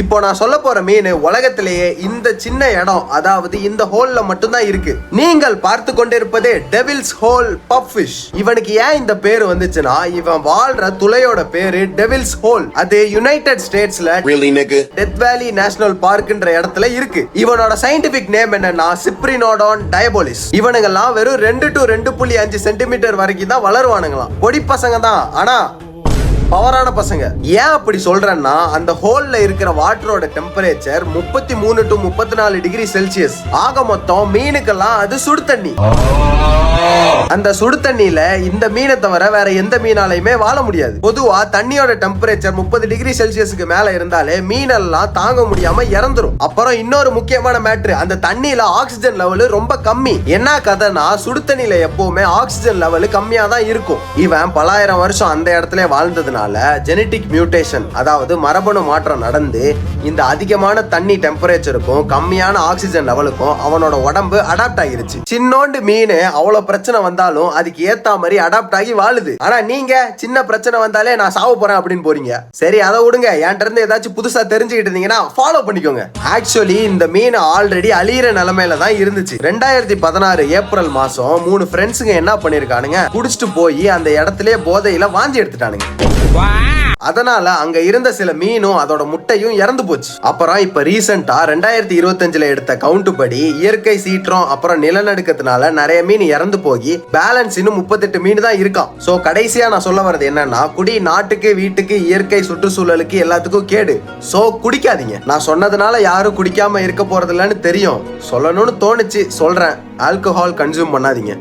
இப்போ நான் சொல்ல போற மீன் உலகத்திலேயே இந்த சின்ன இடம், அதாவது இந்த ஹோல்ல மட்டும்தான் இருக்கு. நீங்கள் பார்த்து கொண்டிருப்பதே டெவில்ஸ் ஹோல் பஃபிஷ். இவனுக்கு ஏன் இந்த பேரு வந்துச்சுன்னா, இவன் வாழ்ற துளையோட பேரு டெவில்ஸ் ஹோல். அது யுனைடெட் ஸ்டேட்ஸ்ல டெத் வேலி நேஷனல் பார்க்ன்ற இடத்துல இருக்கு. இவனோட சயின்டிபிக் நேம் என்னன்னா சிப்ரினோடான் டயபோலிஸ். இவனுங்கெல்லாம் வெறும் 2 to 2.5 சென்டிமீட்டர் வரைக்கும் தான் வளருவானுங்களாம். பொடி பசங்க தான், ஆனா பவரான பசங்க. ஏன் அப்படி சொல்றேன்னா, அந்த ஹோல்ல இருக்கிற வாட்டரோட டெம்பரேச்சர் 33 to 34 டிகிரி செல்சியஸ். ஆக மொத்தம் மீனுக்கெல்லாம் அது சுடு தண்ணி. அந்த சுடு தண்ணியில இந்த மீனை தவிர வேற எந்த மீனாலையுமே வாழ முடியாது. பொதுவா தண்ணியோட டெம்பரேச்சர் 30 டிகிரி செல்சியஸுக்கு மேல இருந்தாலே மீனெல்லாம் தாங்க முடியாம இறந்துரும். அப்புறம் இன்னொரு முக்கியமான மேட்ரு, அந்த தண்ணியில ஆக்சிஜன் லெவல் ரொம்ப கம்மி. என்ன கதைனா, சுடு தண்ணியில எப்பவுமே ஆக்சிஜன் லெவல் கம்மியா தான் இருக்கும். இவன் பலாயிரம் வருஷம் அந்த இடத்துல வாழ்ந்ததுனால ஜெனடிக் மியூட்டேஷன், அதாவது மரபணு மாற்றம் நடந்து இந்த அதிகமான தண்ணி டெம்பரேச்சருக்கும் கம்மியான ஆக்சிஜன் லெவலுக்கும் அவனோட உடம்பு அடாப்ட் ஆகிருச்சு. சின்னோண்டு மீன் அவ்வளவு பிரச்சனை வந்தாலும் அதுக்கு ஏத்த மாதிரி அடாப்ட் ஆகி வாழுது. ஆனா நீங்க சின்ன பிரச்சனை வந்தாலே நான் சாவ போறேன் அப்படின்னு போறீங்க. சரி, அதை விடுங்க. என்கிட்ட இருந்து ஏதாச்சும் புதுசா தெரிஞ்சுக்கிட்டு இருந்தீங்கன்னா ஃபாலோ பண்ணிக்கோங்க. ஆக்சுவலி இந்த மீன் ஆல்ரெடி அழியிற நிலைமையில தான் இருந்துச்சு. 2016 ஏப்ரல் மாசம் 3 ஃப்ரெண்ட்ஸுங்க என்ன பண்ணிருக்கானுங்க, குடிச்சிட்டு போய் அந்த இடத்துல போதையில வாந்தி எடுத்துட்டானுங்க. அதனால அங்க இருந்த சில மீனும் அதோட முட்டையும் இறந்து போச்சு. அப்புறம் இப்ப ரீசெண்டா 2025 எடுத்த கவுண்ட் படி இயற்கை சீற்றம் அப்புறம் நிலநடுக்கத்தினால நிறைய மீன் இறந்து போய் பேலன்ஸ் இன்னும் 38 மீன் தான் இருக்கான். சோ கடைசியா நான் சொல்ல வர்றது என்னன்னா, குடி நாட்டுக்கு, வீட்டுக்கு, இயற்கை சுற்றுச்சூழலுக்கு எல்லாத்துக்கும் கேடு. சோ குடிக்காதீங்க. நான் சொன்னதுனால யாரும் குடிக்காம இருக்க போறது இல்லைன்னு தெரியும். சொல்லணும்னு தோணுச்சு, சொல்றேன். ஆல்கஹால் கன்சியூம் பண்ணாதீங்க.